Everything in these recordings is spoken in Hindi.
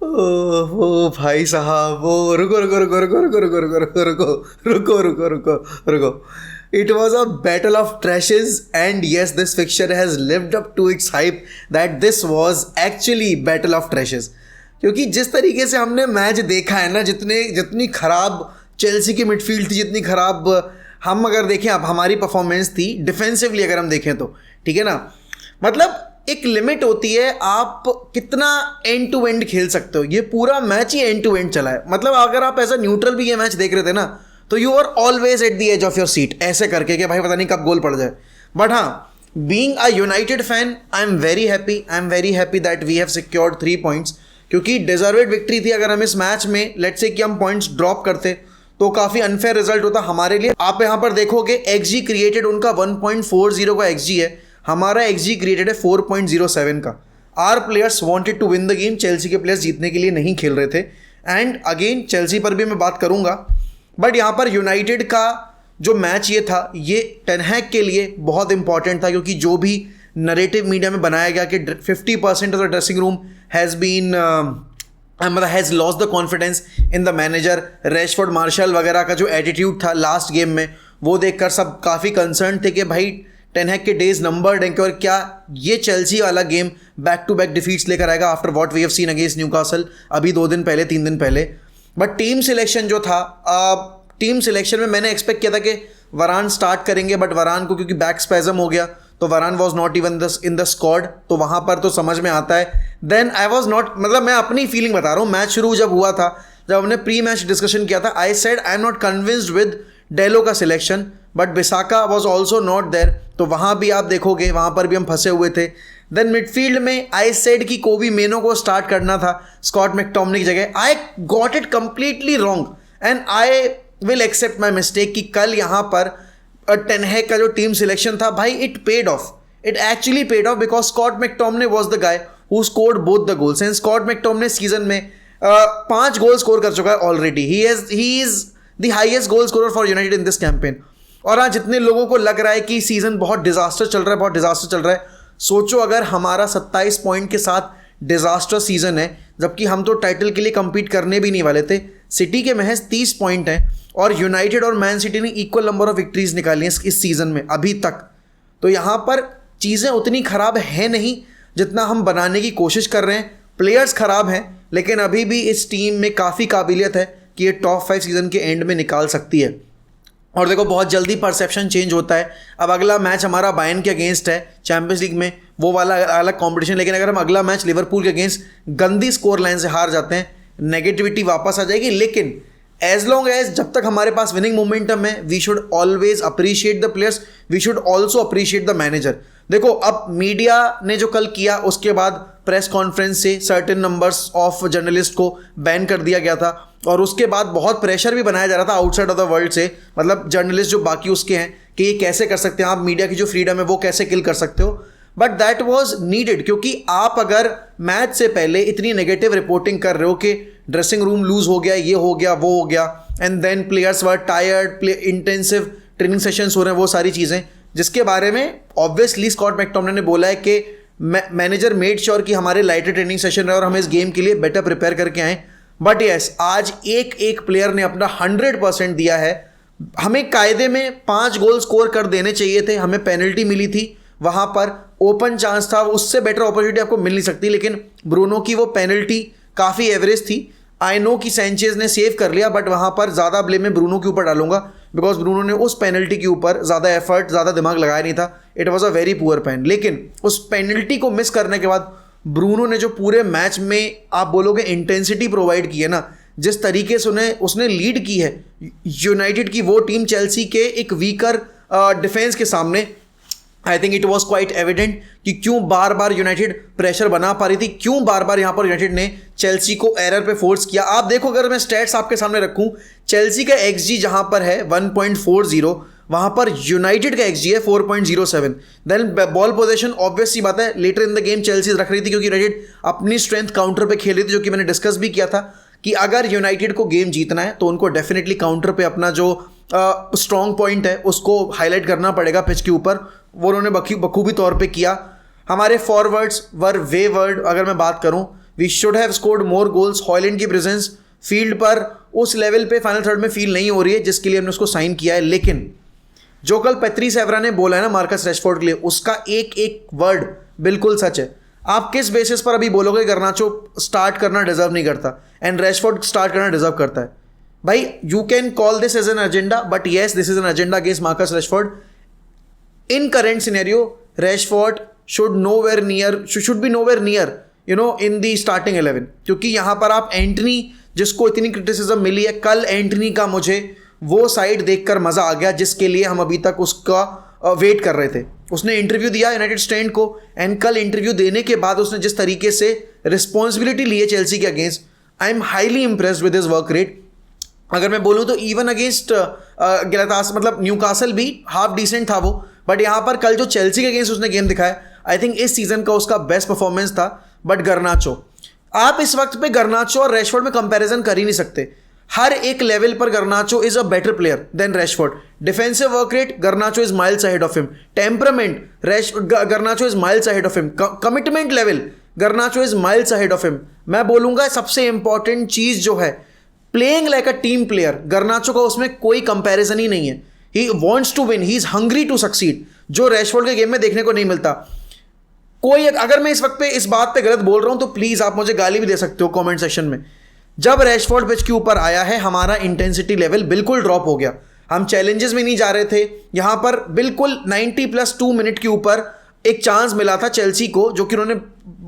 ओ भाई साहब, वो रुको रुको रुको रुको रुको रुको रुको रुको रुको रुको रुको रुको रुको। It was a battle of trashes and yes this fixture has lived up to its hype that this was actually battle of trashes. क्योंकि जिस तरीके से हमने मैच देखा है ना, जितनी खराब चेल्सी की मिडफील्ड थी, जितनी खराब हम अगर देखें अब हमारी परफॉर्मेंस थी डिफेंसिवली अगर हम देखें तो, ठीक है ना, मतलब एक लिमिट होती है आप कितना एंड टू एंड खेल सकते हो। ये पूरा मैच ही एंड टू एंड चला है। मतलब अगर आप एज अ न्यूट्रल भी ये मैच देख रहे थे ना, तो you are always at the edge of your seat, ऐसे करके कि भाई पता नहीं कब गोल पड़ जाए। बट हाँ, being a united fan, I am very happy that we have secured 3 points, क्योंकि डिजर्वेड विक्ट्री थी। अगर हम इस मैच में लेट्स से कि हम पॉइंट्स ड्रॉप करते तो काफ़ी अनफेयर रिजल्ट होता हमारे लिए। आप यहाँ पर देखोगे एक्सजी क्रिएटेड उनका 1.40 का एक्सजी है, हमारा एक्सजी क्रिएटेड है 4.07 का। Our players wanted to win the game, Chelsea के प्लेयर्स जीतने के लिए नहीं खेल रहे थे। एंड अगेन चेल्सी पर भी मैं बात करूंगा, बट यहाँ पर यूनाइटेड का जो मैच ये था, ये टेन हैग के लिए बहुत इंपॉर्टेंट था, क्योंकि जो भी नरेटिव मीडिया में बनाया गया कि 50% of the dressing room has been मतलब has lost the confidence in the manager. Rashford Martial वगैरह का जो एटीट्यूड था लास्ट गेम में, वो देखकर सब काफ़ी कंसर्न थे कि भाई टेन हैग के डेज नंबर्ड हैं, और क्या ये चेल्सी वाला game back to back defeats लेकर आएगा after what we have seen against Newcastle अभी 2 दिन पहले 3 दिन पहले। बट टीम सिलेक्शन जो था, टीम सिलेक्शन में मैंने एक्सपेक्ट किया था कि वरान स्टार्ट करेंगे, बट वरान को क्योंकि बैक स्पैज़म हो गया तो वरान was not even in the squad, तो वहाँ पर तो समझ में आता है। देन आई वॉज नॉट, मतलब मैं अपनी फीलिंग बता रहा हूँ, मैच शुरू जब हुआ था, जब हमने प्री मैच डिस्कशन किया था, I said I am not convinced with Dalot का selection, but Bissaka was also not there, तो वहाँ भी आप देखोगे वहाँ पर भी हम फंसे हुए थे। देन मिडफील्ड में आई सेड कि कोबी मेनो को स्टार्ट करना था स्कॉट मैकटोमिनी की जगह। I got it completely wrong and I will accept my mistake कि कल यहाँ पर टेन हैग का जो टीम सिलेक्शन था भाई, it paid off, it actually paid off, because Scott McTominay was the guy who scored both the goals. And Scott McTominay season में 5 गोल स्कोर कर चुका है already. He is the highest goal scorer for United in this campaign. और हाँ, जितने लोगों को लग रहा है कि सीजन बहुत डिजास्टर चल रहा है, बहुत डिजास्टर चल रहा है, सोचो अगर हमारा 27 पॉइंट के साथ डिजास्टर सीजन है, जबकि हम तो टाइटल के लिए compete करने भी नहीं वाले थे। सिटी के महज 30 पॉइंट हैं और यूनाइटेड और मैन सिटी ने इक्वल नंबर ऑफ विक्ट्रीज निकाली हैं इस सीजन में अभी तक। तो यहाँ पर चीज़ें उतनी खराब है नहीं जितना हम बनाने की कोशिश कर रहे हैं। प्लेयर्स खराब हैं, लेकिन अभी भी इस टीम में काफ़ी काबिलियत है कि ये टॉप 5 सीजन के एंड में निकाल सकती है। और देखो, बहुत जल्दी परसेप्शन चेंज होता है। अब अगला मैच हमारा बायर्न के अगेंस्ट है चैंपियंस लीग में, वो वाला अलग कंपटीशन। लेकिन अगर हम अगला मैच लिवरपूल के अगेंस्ट गंदी स्कोर लाइन से हार जाते हैं, नेगेटिविटी वापस आ जाएगी। लेकिन एज लॉन्ग एज जब तक हमारे पास विनिंग मोमेंटम है, we should always appreciate the players, we should also appreciate the manager. देखो, अब मीडिया ने जो कल किया, उसके बाद प्रेस कॉन्फ्रेंस से सर्टेन नंबर्स ऑफ जर्नलिस्ट को बैन कर दिया गया था, और उसके बाद बहुत प्रेशर भी बनाया जा रहा था आउटसाइड ऑफ द वर्ल्ड से, मतलब जर्नलिस्ट जो बाकी उसके हैं कि ये कैसे कर सकते हैं आप, मीडिया की जो फ्रीडम है वो कैसे किल कर सकते हो। बट दैट वॉज नीडेड, क्योंकि आप अगर मैच से पहले इतनी नेगेटिव रिपोर्टिंग कर रहे हो कि ड्रेसिंग रूम लूज हो गया, ये हो गया, वो हो गया, and then players were tired, intensive training sessions हो रहे हैं, वो सारी चीज़ें, जिसके बारे में ऑब्वियसली स्कॉट मैकटोमिनी ने बोला है कि मैनेजर मेड श्योर कि हमारे लाइटर ट्रेनिंग सेशन रहे और हम इस गेम के लिए बेटर प्रिपेयर करके आएँ। बट यस, आज एक प्लेयर ने अपना 100% दिया है। हमें कायदे में 5 गोल स्कोर कर देने चाहिए थे, हमें पेनल्टी मिली थी, वहाँ पर ओपन चांस था, उससे बेटर अपॉर्चुनिटी आपको मिल नहीं सकती। लेकिन ब्रूनो की वो पेनल्टी काफ़ी एवरेज थी। आई नो कि सैंचेज ने सेव कर लिया, बट वहाँ पर ज़्यादा ब्लेम मैं ब्रूनो के ऊपर डालूंगा, बिकॉज ब्रूनो ने उस पेनल्टी के ऊपर ज़्यादा एफर्ट, ज़्यादा दिमाग लगाया नहीं था। It was a very poor pen. लेकिन उस पेनल्टी को मिस करने के बाद ब्रूनो ने जो पूरे मैच में आप बोलोगे इंटेंसिटी प्रोवाइड की है ना, जिस तरीके से उसने लीड की है यूनाइटेड की वो टीम चेल्सी के एक वीकर डिफेंस के सामने, I think it was quite evident कि क्यों बार बार यूनाइटेड प्रेशर बना पा रही थी, क्यों बार बार यहाँ पर यूनाइटेड ने चेल्सी को एरर पे फोर्स किया। आप देखो, अगर मैं स्टैट्स आपके सामने रखूं, चेल्सी का एक्सजी जहाँ पर है 1.40, वहाँ पर यूनाइटेड का एक्सजी है 4.07। देन बॉल पोजीशन, ऑब्वियस सी बात है, later in the game Chelsea रख रही थी, क्योंकि यूनाइटेड अपनी स्ट्रेंथ काउंटर पे खेल रही थी, जो कि मैंने डिस्कस भी किया था कि अगर यूनाइटेड को गेम जीतना है तो उनको डेफिनेटली काउंटर पे अपना जो स्ट्रॉन्ग पॉइंट है उसको हाईलाइट करना पड़ेगा पिच के ऊपर। वो उन्होंने बखूबी तौर पे किया। हमारे फॉरवर्ड्स वर वेवर्ड, अगर मैं बात करूं we should have scored more goals. Hojlund की प्रेजेंस फील्ड पर उस लेवल पे फाइनल थर्ड में फील नहीं हो रही है जिसके लिए हमने उसको साइन किया है। लेकिन जो कल पैट्रिस एवरा ने बोला है ना मार्कस रैशफोर्ड के लिए, उसका एक एक वर्ड बिल्कुल सच है। आप किस बेसिस पर अभी बोलोगे गर्नाचो स्टार्ट करना डिजर्व नहीं करता एंड रैशफोर्ड स्टार्ट करना डिजर्व करता है? भाई you can call this as an agenda, but yes this is an agenda against Marcus Rashford. In current scenario Rashford should be nowhere near in the starting 11, क्योंकि यहां पर आप एंटनी, जिसको इतनी क्रिटिसिज्म मिली है, कल एंटनी का मुझे वो साइड देखकर मजा आ गया जिसके लिए हम अभी तक उसका वेट कर रहे थे। उसने इंटरव्यू दिया यूनाइटेड स्टैंड को एंड कल इंटरव्यू देने के बाद उसने जिस तरीके से रिस्पॉन्सिबिलिटी ली है चेल्सी के against, I am highly impressed with his work rate. अगर मैं बोलूँ तो इवन अगेंस्ट गैलातास मतलब न्यूकासल भी हाफ डिसेंट था वो, बट यहाँ पर कल जो चेल्सी के अगेंस्ट उसने गेम दिखाया, आई थिंक इस सीजन का उसका बेस्ट परफॉर्मेंस था। बट गर्नाचो, आप इस वक्त पे गर्नाचो और रैशफोर्ड में कंपैरिजन कर ही नहीं सकते। हर एक लेवल पर Garnacho is a better player than Rashford. Defensive work rate Garnacho is miles ahead of him. Temperament Garnacho is miles ahead of him. Commitment level Garnacho is miles ahead of him. मैं बोलूंगा सबसे इंपॉर्टेंट चीज जो है, playing like a team player, Garnacho का उसमें कोई कंपैरिजन ही नहीं है। He wants to win, he is hungry to succeed, जो रैशफोर्ड के गेम में देखने को नहीं मिलता। कोई अगर मैं इस वक्त पे इस बात पे गलत बोल रहा हूं तो प्लीज आप मुझे गाली भी दे सकते हो कमेंट सेक्शन में। जब रैशफोर्ड पिच के ऊपर आया है हमारा इंटेंसिटी लेवल बिल्कुल ड्रॉप हो गया। हम चैलेंजेस में नहीं जा रहे थे। यहां पर बिल्कुल 90+2 मिनट के ऊपर एक चांस मिला था चेल्सी को, जो कि उन्होंने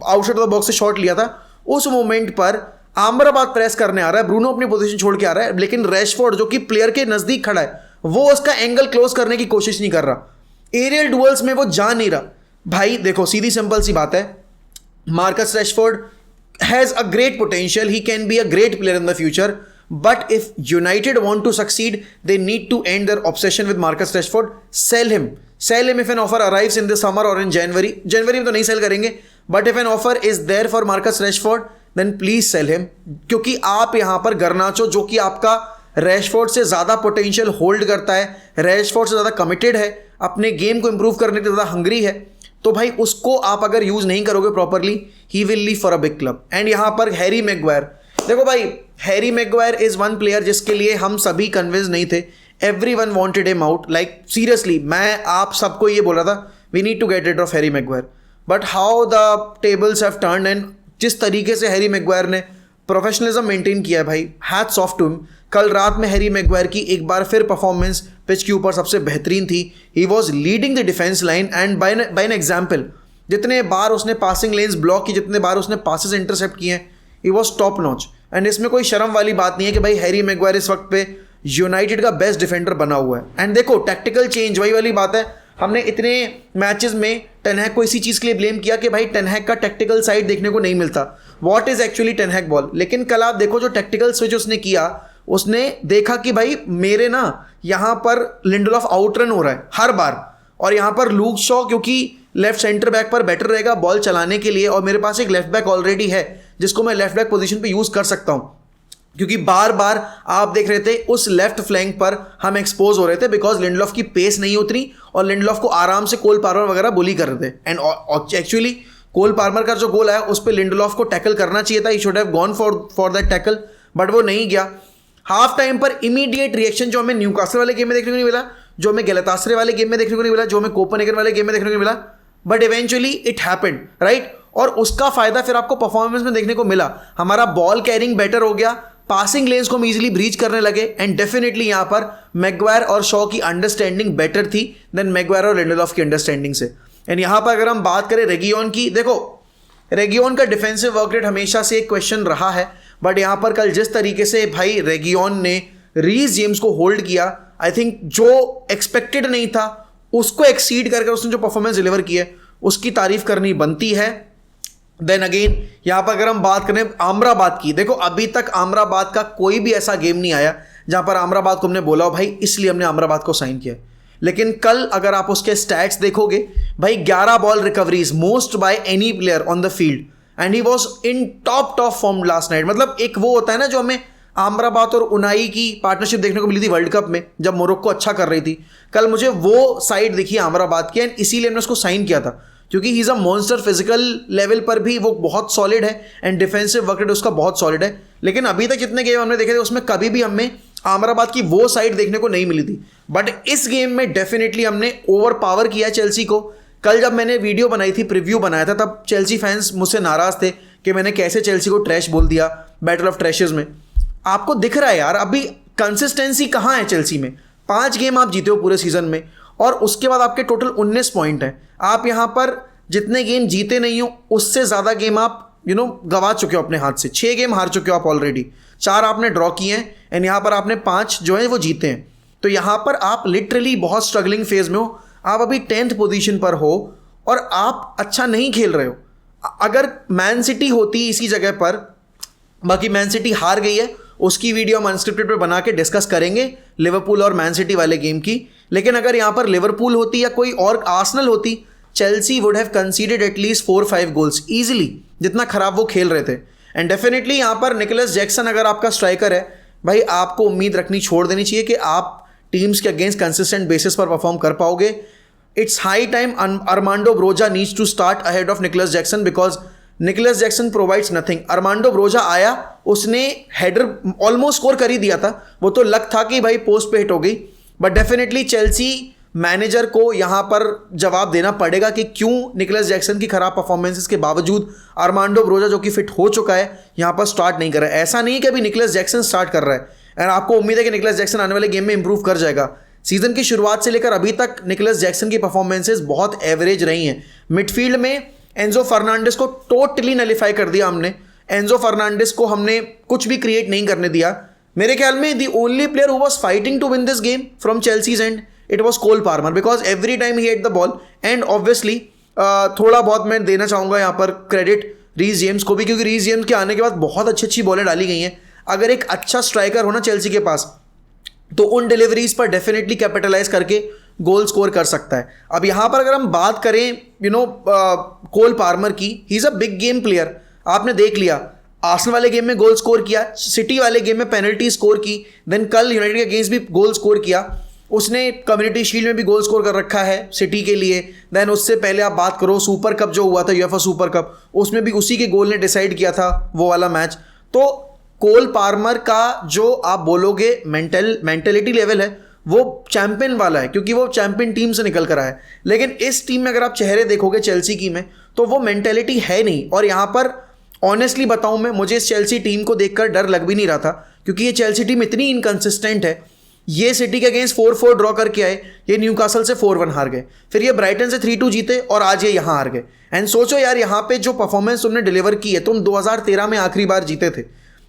आउटसाइड ऑफ द बॉक्स से शॉट लिया था। उस मोमेंट पर आमराबाद प्रेस करने आ रहा है, ब्रूनो अपनी पोजीशन छोड़ के आ रहा है, लेकिन रैशफोर्ड जो कि प्लेयर के नजदीक खड़ा है वो उसका एंगल क्लोज करने की कोशिश नहीं कर रहा। एरियल डुअल्स में वो जा नहीं रहा। भाई देखो सीधी सिंपल सी बात है, Marcus Rashford has a great potential, he can be a great player in the future, but if United want to succeed they need to end their obsession with Marcus Rashford. Sell him if an offer arrives in the summer और इन जनवरी में तो नहीं सेल करेंगे, but if an offer is there for Marcus Rashford then please sell him. क्योंकि आप यहां पर गर्नाचो जो कि आपका रैशफोर्ड से ज़्यादा पोटेंशियल होल्ड करता है, रैशफोर्ड से ज़्यादा कमिटेड है, अपने गेम को इंप्रूव करने के ज़्यादा हंग्री है, तो भाई उसको आप अगर यूज़ नहीं करोगे properly he will leave for a big club. And यहाँ पर हैरी मैग्वायर, देखो भाई Harry Maguire is one player जिसके लिए हम सभी कन्विंस नहीं थे। Everyone wanted him out, like seriously मैं आप सबको ये बोल रहा था we need to get rid of Harry Maguire, but how the tables have turned and जिस तरीके से हैरी मैग्वायर ने प्रोफेशनलिज्म मेंटेन किया है भाई, हैट्स ऑफ टू हिम। कल रात में हैरी मैग्वायर की एक बार फिर परफॉर्मेंस पिच के ऊपर सबसे बेहतरीन थी। He was leading the defence line and by an example. जितने बार उसने पासिंग लेन्स ब्लॉक की, जितने बार उसने पासेस इंटरसेप्ट किए हैं, he was top notch. And इसमें कोई शर्म वाली बात नहीं है कि भाई हैरी मैग्वायर इस वक्त पे यूनाइटेड का बेस्ट डिफेंडर बना हुआ है। एंड देखो टैक्टिकल चेंज, वही वाली बात है, हमने इतने मैचेस में टेन हैग को इसी चीज़ के लिए ब्लेम किया कि भाई टेन हैग का टैक्टिकल साइड देखने को नहीं मिलता। What is actually Ten Hag ball. लेकिन कल आप देखो जो टैक्टिकल स्विच उसने किया, उसने देखा कि भाई मेरे ना यहाँ पर लिंडलॉफ आउटरन हो रहा है हर बार, और यहाँ पर लूक शॉ क्योंकि लेफ्ट सेंटर बैक पर बेटर रहेगा बॉल चलाने के लिए, और मेरे पास एक लेफ्ट बैक ऑलरेडी है जिसको मैं लेफ्ट बैक पोजीशन पे यूज़ कर सकता हूँ। क्योंकि बार बार आप देख रहे थे उस लेफ्ट फ्लैंक पर हम एक्सपोज हो रहे थे बिकॉज लिंडलॉफ की पेस नहीं उतरी और लिंडलॉफ को आराम से कोल पार्मर वगैरह बुली कर रहे थे। एंड एक्चुअली कोल पार्मर का जो गोल आया उस पर लिंडलॉफ को टैकल करना चाहिए था, he should have gone for that tackle, but वो नहीं गया। हाफ टाइम पर इमीडिएट रिएक्शन जो हमें न्यूकासल वाले गेम में देखने को नहीं मिला, जो हमें गैलातासरे वाले गेम में देखने को नहीं मिला, जो हमें कोपेनहेगन वाले गेम में देखने को नहीं मिला, but eventually it happened right. और उसका फायदा फिर आपको परफॉर्मेंस में देखने को मिला। हमारा बॉल कैरिंग बेटर हो गया, पासिंग लेन्स को हम इजीली ब्रीच करने लगे, एंड डेफिनेटली यहां पर मैग्वायर और शॉ की अंडरस्टैंडिंग बेटर थी देन मैग्वायर और लिंडलॉफ की अंडरस्टैंडिंग से। एंड यहां पर अगर हम बात करें रेगियोन की, देखो रेगियोन का डिफेंसिव वर्क रेट हमेशा से एक क्वेश्चन रहा है, बट यहां पर कल जिस तरीके से भाई रेगियोन ने रीस जेम्स को होल्ड किया, आई थिंक जो एक्सपेक्टेड नहीं था उसको एक्सीड करके उसने जो परफॉर्मेंस डिलीवर की है उसकी तारीफ करनी बनती है। देन अगेन यहां पर अगर हम बात करें आमराबाद की, देखो अभी तक आमराबाद का कोई भी ऐसा गेम नहीं आया जहां पर आमराबाद को हमने बोला हो भाई इसलिए हमने आमराबाद को साइन किया। लेकिन कल अगर आप उसके स्टैट्स देखोगे भाई 11 ball recoveries, most by any player on the field, and he was in top form last night. मतलब एक वो होता है ना जो हमें आमराबाद और उनाई की पार्टनरशिप देखने को मिली थी वर्ल्ड कप में जब मोरक्को अच्छा कर रही थी, कल मुझे वो साइड दिखी आमराबाद की, एंड इसीलिए हमने उसको साइन किया था। क्योंकि he is a monster, physical level पर भी वो बहुत सॉलिड है एंड डिफेंसिव वर्क रेट उसका बहुत सॉलिड है। लेकिन अभी तक जितने गेम हमने देखे थे उसमें कभी भी हमें अहमदाबाद की वो साइड देखने को नहीं मिली थी। बट इस गेम में डेफिनेटली हमने ओवर पावर किया चेल्सी को। कल जब मैंने वीडियो बनाई थी, प्रीव्यू बनाया था, तब चेल्सी फैंस मुझसे नाराज़ थे कि मैंने कैसे चेल्सी को ट्रैश बोल दिया बैटल ऑफ ट्रैशेस में। आपको दिख रहा है यार अभी कंसिस्टेंसी कहाँ है चेल्सी में। 5 गेम आप जीते हो पूरे सीजन में और उसके बाद आपके टोटल 19 पॉइंट हैं। आप यहाँ पर जितने गेम जीते नहीं हो उससे ज़्यादा गेम आप गवा चुके हो अपने हाथ से। 6 गेम हार चुके हो आप ऑलरेडी, 4 आपने ड्रॉ किए हैं एंड यहाँ पर आपने 5 जो है वो जीते हैं। तो यहाँ पर आप लिटरली बहुत स्ट्रगलिंग फेज में हो। आप अभी 10th पोजीशन पर हो और आप अच्छा नहीं खेल रहे हो। अगर मैन सिटी होती इसी जगह पर, बाकी मैन सिटी हार गई है, उसकी वीडियो हम अनस्क्रिप्टेड पे बना के डिस्कस करेंगे लिवरपूल और मैन सिटी वाले गेम की। लेकिन अगर यहाँ पर लिवरपूल होती या कोई और आर्सेनल होती, Chelsea would have considered at least 4-5 goals easily, जितना खराब वो खेल रहे थे। एंड डेफिनेटली यहाँ पर निकोलस जैक्सन अगर आपका स्ट्राइकर है, भाई आपको उम्मीद रखनी छोड़ देनी चाहिए कि आप टीम्स के अगेंस्ट कंसिस्टेंट बेसिस पर परफॉर्म कर पाओगे। It's high time Armando Broja needs to start ahead of Nicolas Jackson because Nicolas Jackson provides nothing. Armando Broja आया, उसने हेडर ऑलमोस्ट स्कोर कर ही दिया था, वो तो लक था कि भाई पोस्ट पे हिट हो गई। बट डेफिनेटली चेल्सी मैनेजर को यहाँ पर जवाब देना पड़ेगा कि क्यों निकोलस जैक्सन की खराब परफॉर्मेंसेस के बावजूद अरमांडो ब्रोजा जो कि फिट हो चुका है यहाँ पर स्टार्ट नहीं कर रहा है। ऐसा नहीं है कि अभी निकोलस जैक्सन स्टार्ट कर रहा है एंड आपको उम्मीद है कि निकोलस जैक्सन आने वाले गेम में इंप्रूव कर जाएगा। सीजन की शुरुआत से लेकर अभी तक निकोलस जैक्सन की परफॉर्मेंसेस बहुत एवरेज रही हैं। मिडफील्ड में एंजो फर्नांडिस को टोटली नलिफाई कर दिया हमने। एंजो फर्नांडिस को हमने कुछ भी क्रिएट नहीं करने दिया। मेरे ख्याल में the only player who was fighting to win this game from Chelsea's and it was Cole Palmer because every time he hit the ball. And obviously थोड़ा बहुत मैं देना चाहूँगा यहाँ पर क्रेडिट रीस जेम्स को भी, क्योंकि रीस जेम्स के आने के बाद बहुत अच्छी अच्छी बॉलें डाली गई हैं। अगर एक अच्छा स्ट्राइकर हो ना चेल्सी के पास, तो उन डिलीवरीज पर डेफिनेटली कैपिटलाइज करके गोल स्कोर कर सकता है। अब यहाँ पर अगर हम बात करें कोल पार्मर की, he is a big game player. आपने देख लिया आर्सेनल वाले गेम में गोल स्कोर किया, सिटी वाले गेम में पेनल्टी स्कोर की, देन कल यूनाइटेड के अगेंस्ट भी गोल स्कोर किया। उसने कम्युनिटी शील्ड में भी गोल स्कोर कर रखा है सिटी के लिए। देन उससे पहले आप बात करो सुपर कप जो हुआ था, यूएफए सुपर कप, उसमें भी उसी के गोल ने डिसाइड किया था वो वाला मैच। तो कोल पार्मर का जो आप बोलोगे मेंटेलिटी लेवल है वो चैंपियन वाला है, क्योंकि वो चैंपियन टीम से निकल कर आया है। लेकिन इस टीम में अगर आप चेहरे देखोगे चेल्सी की में, तो वो मेंटेलिटी है नहीं। और यहाँ पर ऑनेस्टली बताऊं मैं, मुझे इस चेल्सी टीम को देखकर डर लग भी नहीं रहा था, क्योंकि ये चेल्सी टीम इतनी इनकंसिस्टेंट है। ये सिटी के अगेंस्ट 4-4 ड्रॉ करके आए, ये न्यूकासल से 4-1 हार गए, फिर ये ब्राइटन से 3-2 जीते और आज ये यहाँ हार गए। एंड सोचो यार, यहाँ पे जो परफॉर्मेंस तुमने डिलीवर की है, तुम 2013 में आखिरी बार जीते थे।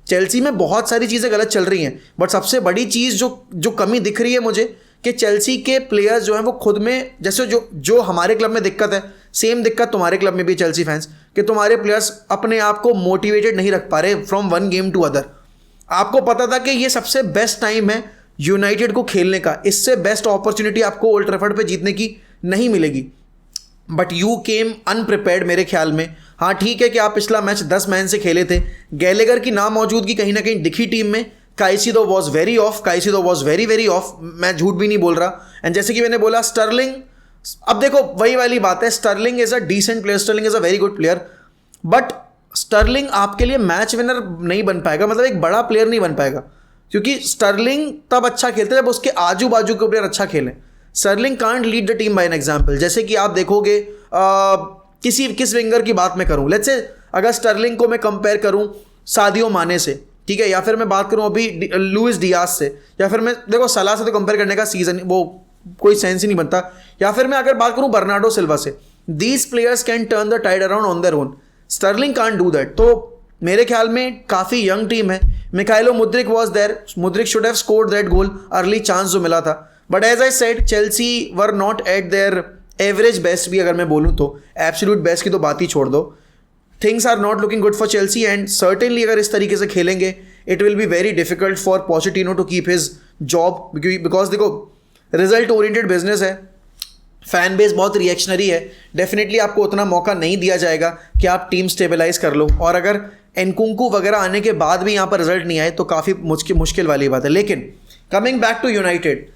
चेल्सी में बहुत सारी चीज़ें गलत चल रही हैं, बट सबसे बड़ी चीज़ जो कमी दिख रही है मुझे, कि चेल्सी के प्लेयर्स जो हैं वो खुद में, जैसे जो हमारे क्लब में दिक्कत है, सेम दिक्कत तुम्हारे क्लब में भी चेल्सी फैंस, कि तुम्हारे प्लेयर्स अपने आप को मोटिवेटेड नहीं रख पा रहे from one game to other. आपको पता था कि ये सबसे बेस्ट टाइम है यूनाइटेड को खेलने का, इससे बेस्ट अपॉर्चुनिटी आपको ओल्ड ट्रैफर्ड पे जीतने की नहीं मिलेगी, बट यू केम अनप्रिपेयर्ड मेरे ख्याल में। हाँ ठीक है कि आप पिछला मैच 10 मैन से खेले थे, गैलेगर की नामौजूदगी कहीं ना कहीं दिखी टीम में। Caicedo was very off, Caicedo was very very off, मैं झूठ भी नहीं बोल रहा। एंड जैसे कि मैंने बोला स्टर्लिंग, अब देखो वही वाली बात है, Sterling is a decent player, Sterling is a very good player, but Sterling आपके लिए मैच विनर नहीं बन पाएगा, मतलब एक बड़ा प्लेयर नहीं बन पाएगा, क्योंकि स्टर्लिंग तब अच्छा खेलते जब उसके आजू बाजू के प्लेयर अच्छा खेलें। Sterling can't lead the team by an example. जैसे कि आप देखोगे किस विंगर की बात मैं करूं, लेट्स से अगर स्टर्लिंग को मैं कंपेयर करूं सादियो माने से, ठीक है, या फिर मैं बात करूं अभी लुइस डियाज से, या फिर मैं देखो सलाह से तो कंपेयर करने का सीजन वो कोई सेंस ही नहीं बनता, या फिर मैं अगर बात करूं बर्नार्डो सिल्वा से, these players can turn the tide around on their own. Sterling can't do that. तो मेरे ख्याल में काफ़ी यंग टीम है। Mykhailo Mudryk was there, Mudryk should have scored that goal, early chance जो मिला था, but as I said Chelsea were not at their average best भी अगर मैं बोलूँ तो, एब्सोल्यूट बेस्ट की तो बात ही छोड़ दो। Things are not looking good for Chelsea and certainly अगर इस तरीके से खेलेंगे it will be very difficult for Pochettino to keep his job, because देखो रिजल्ट ओरिएंटेड बिजनेस है, फैन बेस बहुत रिएक्शनरी है, डेफिनेटली आपको उतना मौका नहीं दिया जाएगा कि आप टीम स्टेबलाइज कर लो। और अगर एनकुंकू वगैरह आने के बाद भी यहाँ पर रिजल्ट नहीं आए तो काफ़ी मुश्किल वाली बात है। लेकिन coming back to United,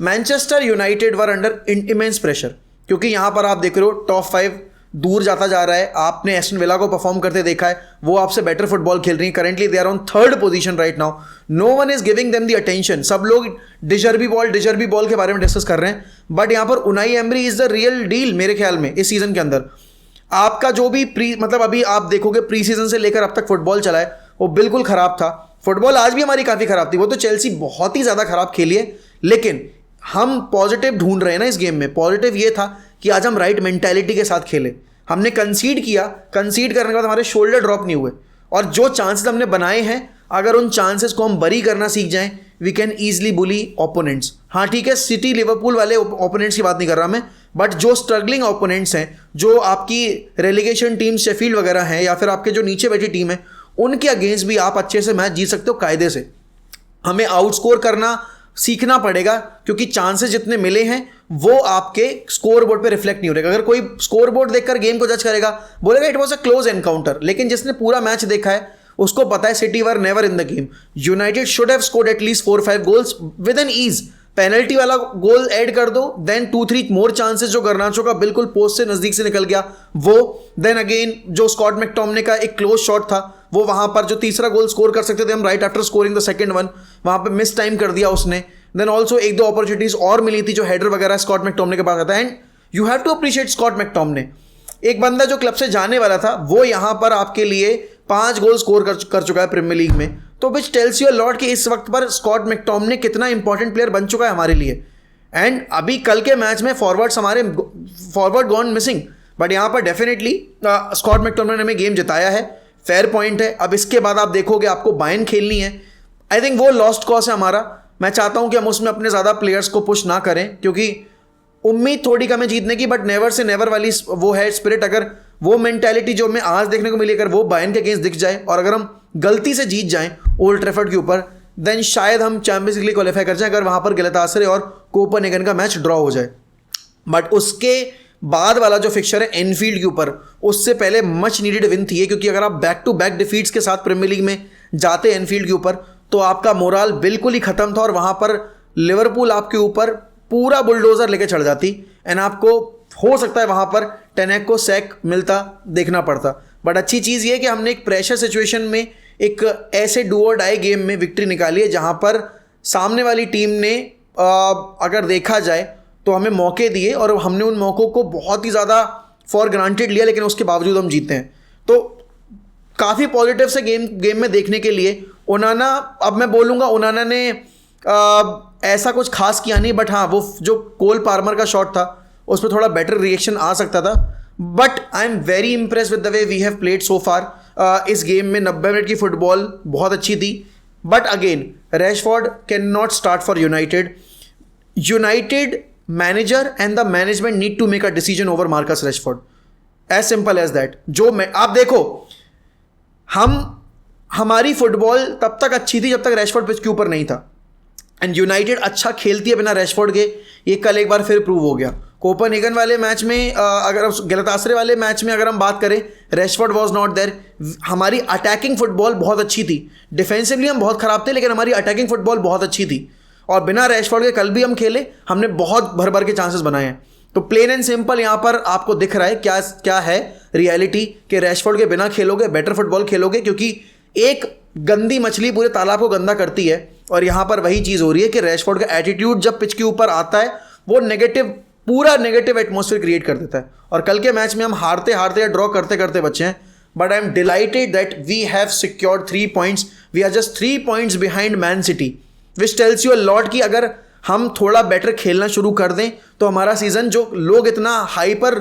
Manchester United were under immense pressure, क्योंकि यहाँ पर आप देख रहे हो टॉप 5 दूर जाता जा रहा है। आपने एस्टन विला को परफॉर्म करते देखा है, वो आपसे बेटर फुटबॉल खेल रही है। Currently they are on third position right now, no one is giving them the attention. सब लोग डिजर्बी बॉल के बारे में डिस्कस कर रहे हैं, बट यहाँ पर Unai emery is the real deal मेरे ख्याल में इस सीजन के अंदर। आपका जो भी मतलब अभी आप देखोगे प्री सीजन से लेकर अब तक फुटबॉल चला है वो बिल्कुल खराब था। फुटबॉल आज भी हमारी काफ़ी खराब थी, वो तो चेल्सी बहुत ही ज़्यादा खराब खेली है, लेकिन हम पॉजिटिव ढूंढ रहे हैं ना इस गेम में। पॉजिटिव ये था कि आज हम राइट मेंटालिटी के साथ खेले। हमने कंसीड किया, कंसीड करने के बाद हमारे शोल्डर ड्रॉप नहीं हुए, और जो चांसेस हमने बनाए हैं अगर उन चांसेस को हम बरी करना सीख जाएं, we can easily bully opponents. हाँ ठीक है, सिटी लिवरपूल वाले ओपोनेंट्स की बात नहीं कर रहा मैं, बट जो स्ट्रगलिंग ओपोनेंट्स हैं, जो आपकी रेलीगेशन टीम शेफील्ड वगैरह हैं, या फिर आपके जो नीचे बैठी टीम है, उनके अगेंस्ट भी आप अच्छे से मैच जीत सकते हो कायदे से। हमें आउटस्कोर करना सीखना पड़ेगा, क्योंकि चांसेस जितने मिले हैं वो आपके स्कोर बोर्ड पे रिफ्लेक्ट नहीं हो रहे। अगर कोई स्कोर बोर्ड देखकर गेम को जज करेगा, बोलेगा it was a close encounter, लेकिन जिसने पूरा मैच देखा है उसको पता है City were never in the game. United should have scored at least 4-5 goals with an ease. Penalty वाला गोल ऐड कर दो, देन 2-3 मोर चांसेस जो गर्नाचो का बिल्कुल पोस्ट से नजदीक से निकल गया वो, देन अगेन जो स्कॉट मैकटोमने का एक क्लोज शॉट था वो, वहां पर जो तीसरा गोल स्कोर कर सकते थे हम right after scoring the second one, वहां पे मिस टाइम कर दिया उसने। देन ऑल्सो एक दो अपॉर्चुनिटीज और मिली थी जो हेडर वगैरह स्कॉट मैकटोमने के पास आता है। And you have to appreciate Scott McTominay, एक बंदा जो क्लब से जाने वाला था वो यहां पर आपके लिए 5 गोल स्कोर कर चुका है प्रीमियर लीग में, तो विच टेल्स यू अ लॉट कि इस वक्त पर स्कॉट मैकटोमने कितना इंपॉर्टेंट प्लेयर बन चुका है हमारे लिए। एंड अभी कल के मैच में फॉरवर्ड गॉन मिसिंग, बट यहाँ पर डेफिनेटली स्कॉट मैकटोमने ने हमें गेम जिताया है, फेयर पॉइंट है। अब इसके बाद आप देखोगे आपको बायर्न खेलनी है, आई थिंक वो लॉस्ट कॉज है हमारा। मैं चाहता हूं कि हम उसमें अपने ज़्यादा प्लेयर्स को पुश ना करें, क्योंकि उम्मीद थोड़ी कम है जीतने की, बट नेवर से नेवर वाली वो है स्पिरिट। अगर वो मेंटालिटी जो हमें आज देखने को मिली, अगर वो बायर्न के अगेंस्ट दिख जाए और अगर हम गलती से जीत जाएं ओल्ड ट्रैफर्ड के ऊपर, देन शायद हम चैंपियंस लीग के लिए क्वालिफाई कर जाएं, अगर वहाँ पर गैलातासराय और कोपेनहेगन का मैच ड्रॉ हो जाए। बट उसके बाद वाला जो फिक्चर है एनफील्ड के ऊपर, उससे पहले मच नीडेड विन थी, क्योंकि अगर आप बैक टू बैक डिफीट्स के साथ प्रीमियर लीग में जाते एनफील्ड के ऊपर तो आपका मोराल बिल्कुल ही खत्म था, और वहाँ पर लिवरपूल आपके ऊपर पूरा बुलडोजर लेके चढ़ जाती, एंड आपको हो सकता है वहाँ पर टेनेक को सैक मिलता देखना पड़ता। बट अच्छी चीज़ ये है कि हमने एक प्रेशर सिचुएशन में एक ऐसे डू और डाई गेम में विक्ट्री निकाली है, जहाँ पर सामने वाली टीम ने अगर देखा जाए तो हमें मौके दिए और हमने उन मौक़ों को बहुत ही ज़्यादा फॉर ग्रांटेड लिया, लेकिन उसके बावजूद हम जीते हैं। तो काफ़ी पॉजिटिव से गेम में देखने के लिए ओनाना, अब मैं बोलूँगा ओनाना ने ऐसा कुछ खास किया नहीं, बट हाँ वो जो कोल पार्मर का शॉट था उस पर थोड़ा बेटर रिएक्शन आ सकता था। But I am very impress with the way we have played so far. इस गेम में 90 मिनट की फुटबॉल बहुत अच्छी थी, but again Rashford can not start for United manager and the management need to make a decision over Marcus Rashford, as simple as that. आप देखो, हमारी फुटबॉल तब तक अच्छी थी जब तक रैशफोर्ड पिच के ऊपर नहीं था, एंड यूनाइटेड अच्छा खेलती है बिना रैशफोर्ड के, ये कल एक बार फिर प्रूव हो गया। कोपेनहेगन वाले मैच में अगर गैलातासराय वाले मैच में अगर हम बात करें, रैशफोर्ड वाज नॉट देयर। हमारी अटैकिंग फुटबॉल बहुत अच्छी थी, डिफेंसिवली हम बहुत खराब थे, लेकिन हमारी अटैकिंग फुटबॉल बहुत अच्छी थी, और बिना रैशफोर्ड के कल भी हम खेले, हमने बहुत भर भर के चांसेस बनाए हैं। तो प्लेन एंड सिंपल यहाँ पर आपको दिख रहा है क्या है रियलिटी, कि रैशफोर्ड के बिना खेलोगे बेटर फुटबॉल खेलोगे, क्योंकि एक गंदी मछली पूरे तालाब को गंदा करती है, और यहाँ पर वही चीज़ हो रही है कि रैशफोर्ड का एटीट्यूड जब पिच के ऊपर आता है वो पूरा नेगेटिव एटमॉस्फेयर क्रिएट कर देता है। और कल के मैच में हम हारते हारते या ड्रॉ करते करते बचे हैं, but I am delighted that we have secured 3 points. We are just 3 points behind Man City, which tells you a lot कि अगर हम थोड़ा बेटर खेलना शुरू कर दें तो हमारा सीज़न, जो लोग इतना हाइपर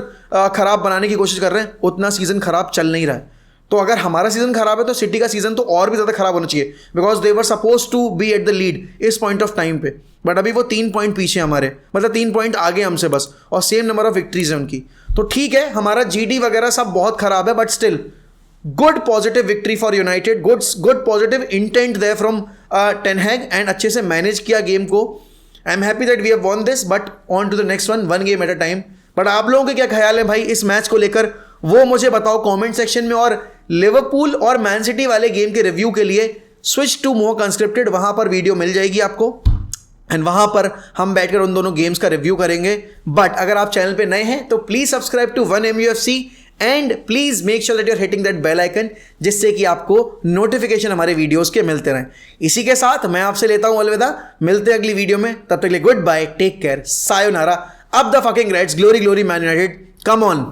ख़राब बनाने की कोशिश कर रहे हैं, उतना सीज़न ख़राब चल नहीं रहा है। तो अगर हमारा सीज़न ख़राब है तो सिटी का सीज़न तो और भी ज़्यादा ख़राब होना चाहिए, because they were suppose to be at the lead इस पॉइंट ऑफ टाइम पे, बट अभी वो 3 पॉइंट पीछे हमारे, मतलब 3 पॉइंट आगे हमसे बस, और सेम नंबर ऑफ विक्ट्रीज है उनकी। तो ठीक है, हमारा जीडी वगैरह सब बहुत ख़राब है, but still good positive victory for United, good positive intent there from Ten Hag, and अच्छे से मैनेज किया गेम को। I am happy that we have won this, but on to the next one game at a time. But आप लोगों के क्या ख्याल है भाई इस मैच को लेकर, वो मुझे बताओ कमेंट सेक्शन में। और लिवरपूल और मैन सिटी वाले गेम के रिव्यू के लिए स्विच टू मोक अनस्क्रिप्टेड, वहां पर वीडियो मिल जाएगी आपको, एंड वहां पर हम बैठकर उन दोनों गेम्स का रिव्यू करेंगे। बट अगर आप चैनल पे नए हैं तो please subscribe to 1MUFC and please make sure that you are hitting that bell icon, जिससे कि आपको नोटिफिकेशन हमारे वीडियोस के मिलते रहें। इसी के साथ मैं आपसे लेता हूं अलविदा, मिलते हैं अगली वीडियो में, तब तक के लिए goodbye, take care, sayonara, up the fucking Reds, glory glory Man United, come on.